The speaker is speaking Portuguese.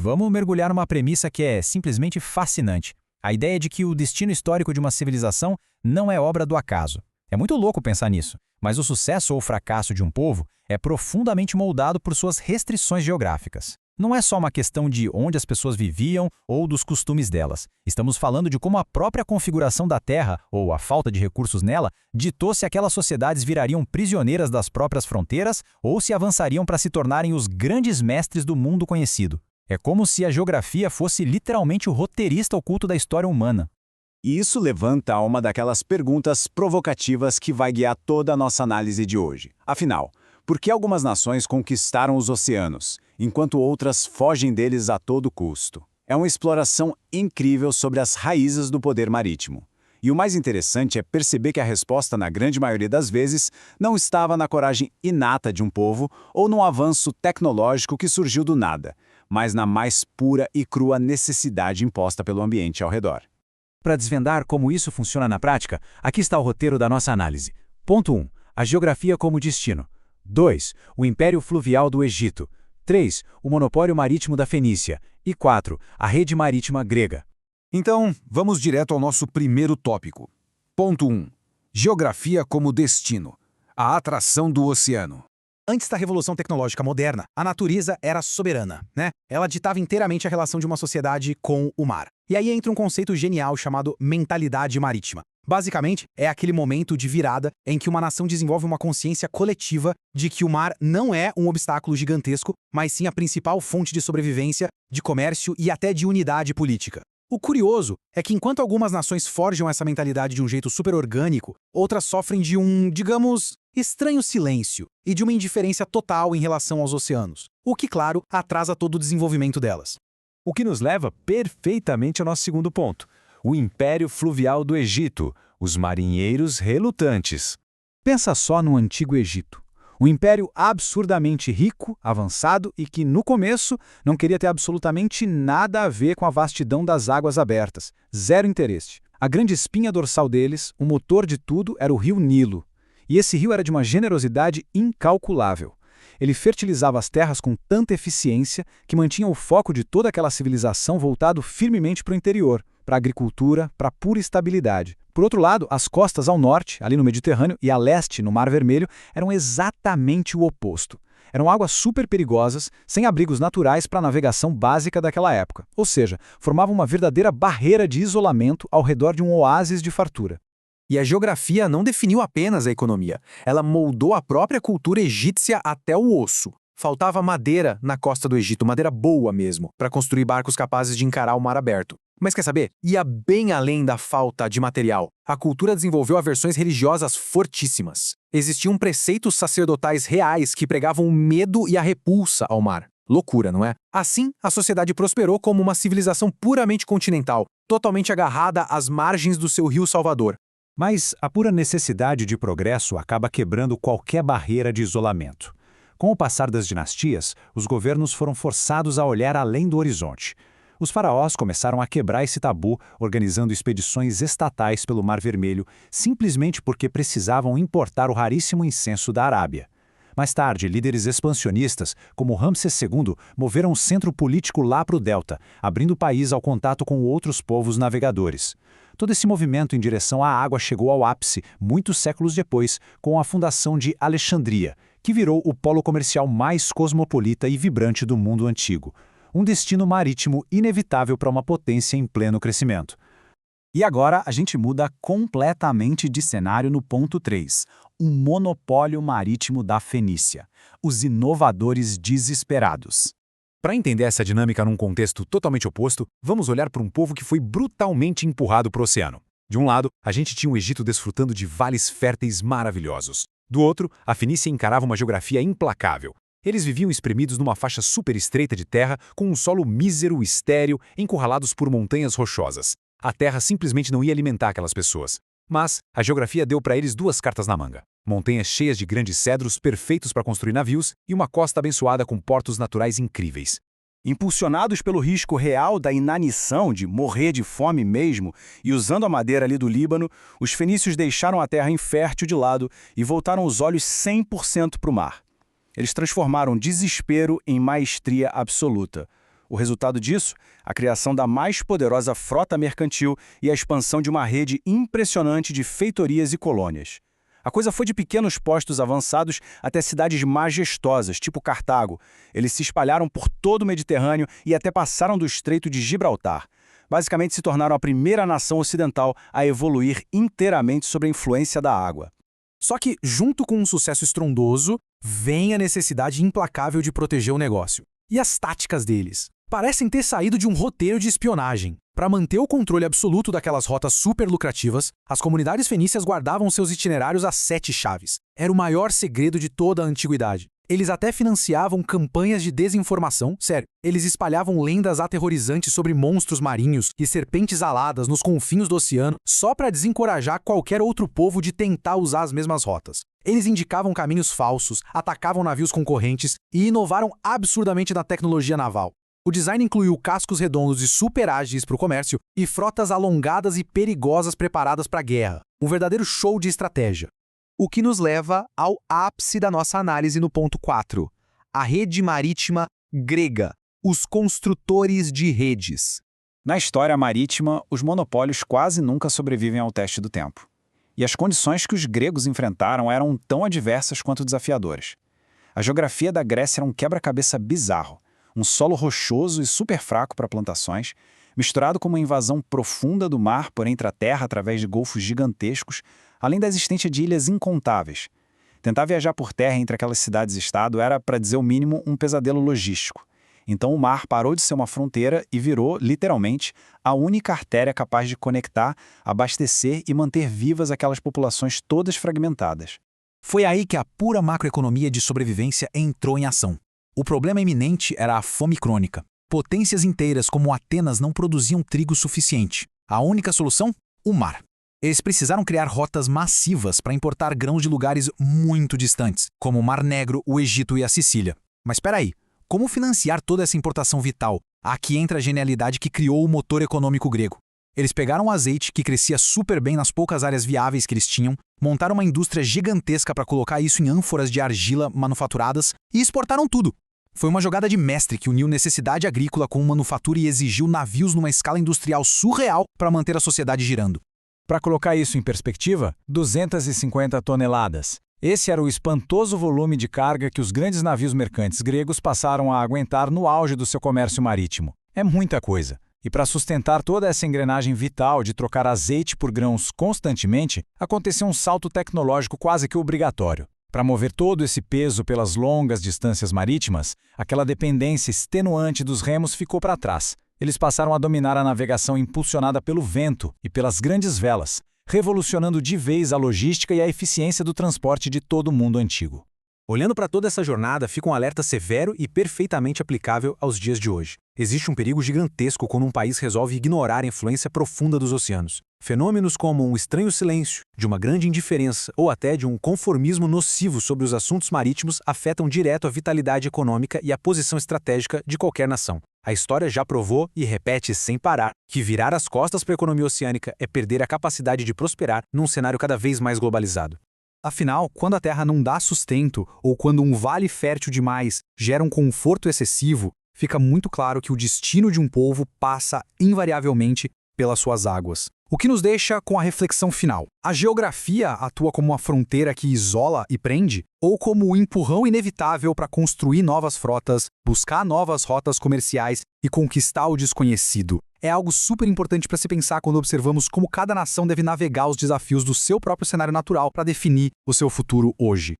Vamos mergulhar numa premissa que é simplesmente fascinante. A ideia de que o destino histórico de uma civilização não é obra do acaso. É muito louco pensar nisso, mas o sucesso ou fracasso de um povo é profundamente moldado por suas restrições geográficas. Não é só uma questão de onde as pessoas viviam ou dos costumes delas. Estamos falando de como a própria configuração da Terra, ou a falta de recursos nela, ditou se aquelas sociedades virariam prisioneiras das próprias fronteiras ou se avançariam para se tornarem os grandes mestres do mundo conhecido. É como se a geografia fosse literalmente o roteirista oculto da história humana. E isso levanta uma daquelas perguntas provocativas que vai guiar toda a nossa análise de hoje. Afinal, por que algumas nações conquistaram os oceanos, enquanto outras fogem deles a todo custo? É uma exploração incrível sobre as raízes do poder marítimo. E o mais interessante é perceber que a resposta, na grande maioria das vezes, não estava na coragem inata de um povo ou num avanço tecnológico que surgiu do nada, mas na mais pura e crua necessidade imposta pelo ambiente ao redor. Para desvendar como isso funciona na prática, aqui está o roteiro da nossa análise. Ponto 1. A geografia como destino. 2. O Império Fluvial do Egito. 3. O monopólio marítimo da Fenícia. E 4. A rede marítima grega. Então, vamos direto ao nosso primeiro tópico. Ponto 1. Geografia como destino. A atração do oceano. Antes da Revolução Tecnológica Moderna, a natureza era soberana, né? Ela ditava inteiramente a relação de uma sociedade com o mar. E aí entra um conceito genial chamado mentalidade marítima. Basicamente, é aquele momento de virada em que uma nação desenvolve uma consciência coletiva de que o mar não é um obstáculo gigantesco, mas sim a principal fonte de sobrevivência, de comércio e até de unidade política. O curioso é que enquanto algumas nações forjam essa mentalidade de um jeito super orgânico, outras sofrem de um, digamos, estranho silêncio e de uma indiferença total em relação aos oceanos, o que, claro, atrasa todo o desenvolvimento delas. O que nos leva perfeitamente ao nosso segundo ponto. O Império Fluvial do Egito, os marinheiros relutantes. Pensa só no Antigo Egito. Um império absurdamente rico, avançado e que, no começo, não queria ter absolutamente nada a ver com a vastidão das águas abertas. Zero interesse. A grande espinha dorsal deles, o motor de tudo, era o rio Nilo. E esse rio era de uma generosidade incalculável. Ele fertilizava as terras com tanta eficiência que mantinha o foco de toda aquela civilização voltado firmemente para o interior, para a agricultura, para a pura estabilidade. Por outro lado, as costas ao norte, ali no Mediterrâneo, e a leste, no Mar Vermelho, eram exatamente o oposto. Eram águas super perigosas, sem abrigos naturais para a navegação básica daquela época. Ou seja, formavam uma verdadeira barreira de isolamento ao redor de um oásis de fartura. E a geografia não definiu apenas a economia, ela moldou a própria cultura egípcia até o osso. Faltava madeira na costa do Egito, madeira boa mesmo, para construir barcos capazes de encarar o mar aberto. Mas quer saber? Ia bem além da falta de material. A cultura desenvolveu aversões religiosas fortíssimas. Existiam preceitos sacerdotais reais que pregavam o medo e a repulsa ao mar. Loucura, não é? Assim, a sociedade prosperou como uma civilização puramente continental, totalmente agarrada às margens do seu rio Salvador. Mas a pura necessidade de progresso acaba quebrando qualquer barreira de isolamento. Com o passar das dinastias, os governos foram forçados a olhar além do horizonte. Os faraós começaram a quebrar esse tabu, organizando expedições estatais pelo Mar Vermelho, simplesmente porque precisavam importar o raríssimo incenso da Arábia. Mais tarde, líderes expansionistas, como Ramsés II, moveram o centro político lá para o delta, abrindo o país ao contato com outros povos navegadores. Todo esse movimento em direção à água chegou ao ápice, muitos séculos depois, com a fundação de Alexandria, que virou o polo comercial mais cosmopolita e vibrante do mundo antigo. Um destino marítimo inevitável para uma potência em pleno crescimento. E agora a gente muda completamente de cenário no ponto 3, o monopólio marítimo da Fenícia, os inovadores desesperados. Para entender essa dinâmica num contexto totalmente oposto, vamos olhar para um povo que foi brutalmente empurrado para o oceano. De um lado, a gente tinha o Egito desfrutando de vales férteis maravilhosos. Do outro, a Fenícia encarava uma geografia implacável. Eles viviam espremidos numa faixa super estreita de terra, com um solo mísero e estéril, encurralados por montanhas rochosas. A terra simplesmente não ia alimentar aquelas pessoas. Mas a geografia deu para eles duas cartas na manga. Montanhas cheias de grandes cedros perfeitos para construir navios e uma costa abençoada com portos naturais incríveis. Impulsionados pelo risco real da inanição, de morrer de fome mesmo, e usando a madeira ali do Líbano, os fenícios deixaram a terra infértil de lado e voltaram os olhos 100% para o mar. Eles transformaram desespero em maestria absoluta. O resultado disso? A criação da mais poderosa frota mercantil e a expansão de uma rede impressionante de feitorias e colônias. A coisa foi de pequenos postos avançados até cidades majestosas, tipo Cartago. Eles se espalharam por todo o Mediterrâneo e até passaram do Estreito de Gibraltar. Basicamente se tornaram a primeira nação ocidental a evoluir inteiramente sob a influência da água. Só que, junto com um sucesso estrondoso, vem a necessidade implacável de proteger o negócio. E as táticas deles? Parecem ter saído de um roteiro de espionagem. Para manter o controle absoluto daquelas rotas super lucrativas, as comunidades fenícias guardavam seus itinerários a 7 chaves. Era o maior segredo de toda a antiguidade. Eles até financiavam campanhas de desinformação, sério, eles espalhavam lendas aterrorizantes sobre monstros marinhos e serpentes aladas nos confins do oceano só para desencorajar qualquer outro povo de tentar usar as mesmas rotas. Eles indicavam caminhos falsos, atacavam navios concorrentes e inovaram absurdamente na tecnologia naval. O design incluiu cascos redondos e super ágeis para o comércio e frotas alongadas e perigosas preparadas para a guerra. Um verdadeiro show de estratégia. O que nos leva ao ápice da nossa análise no ponto 4. A rede marítima grega. Os construtores de redes. Na história marítima, os monopólios quase nunca sobrevivem ao teste do tempo. E as condições que os gregos enfrentaram eram tão adversas quanto desafiadoras. A geografia da Grécia era um quebra-cabeça bizarro. Um solo rochoso e super fraco para plantações, misturado com uma invasão profunda do mar por entre a terra através de golfos gigantescos, além da existência de ilhas incontáveis. Tentar viajar por terra entre aquelas cidades-estado era, para dizer o mínimo, um pesadelo logístico. Então o mar parou de ser uma fronteira e virou, literalmente, a única artéria capaz de conectar, abastecer e manter vivas aquelas populações todas fragmentadas. Foi aí que a pura macroeconomia de sobrevivência entrou em ação. O problema iminente era a fome crônica. Potências inteiras como Atenas não produziam trigo suficiente. A única solução? O mar. Eles precisaram criar rotas massivas para importar grãos de lugares muito distantes, como o Mar Negro, o Egito e a Sicília. Mas espera aí, como financiar toda essa importação vital? Aqui entra a genialidade que criou o motor econômico grego. Eles pegaram o azeite, que crescia super bem nas poucas áreas viáveis que eles tinham, montaram uma indústria gigantesca para colocar isso em ânforas de argila manufaturadas e exportaram tudo. Foi uma jogada de mestre que uniu necessidade agrícola com manufatura e exigiu navios numa escala industrial surreal para manter a sociedade girando. Para colocar isso em perspectiva, 250 toneladas. Esse era o espantoso volume de carga que os grandes navios mercantes gregos passaram a aguentar no auge do seu comércio marítimo. É muita coisa. E para sustentar toda essa engrenagem vital de trocar azeite por grãos constantemente, aconteceu um salto tecnológico quase que obrigatório. Para mover todo esse peso pelas longas distâncias marítimas, aquela dependência extenuante dos remos ficou para trás. Eles passaram a dominar a navegação impulsionada pelo vento e pelas grandes velas, revolucionando de vez a logística e a eficiência do transporte de todo o mundo antigo. Olhando para toda essa jornada, fica um alerta severo e perfeitamente aplicável aos dias de hoje. Existe um perigo gigantesco quando um país resolve ignorar a influência profunda dos oceanos. Fenômenos como um estranho silêncio, de uma grande indiferença ou até de um conformismo nocivo sobre os assuntos marítimos afetam direto a vitalidade econômica e a posição estratégica de qualquer nação. A história já provou e repete sem parar que virar as costas para a economia oceânica é perder a capacidade de prosperar num cenário cada vez mais globalizado. Afinal, quando a Terra não dá sustento ou quando um vale fértil demais gera um conforto excessivo, fica muito claro que o destino de um povo passa invariavelmente pelas suas águas. O que nos deixa com a reflexão final. A geografia atua como uma fronteira que isola e prende, ou como um empurrão inevitável para construir novas frotas, buscar novas rotas comerciais e conquistar o desconhecido? É algo super importante para se pensar quando observamos como cada nação deve navegar os desafios do seu próprio cenário natural para definir o seu futuro hoje.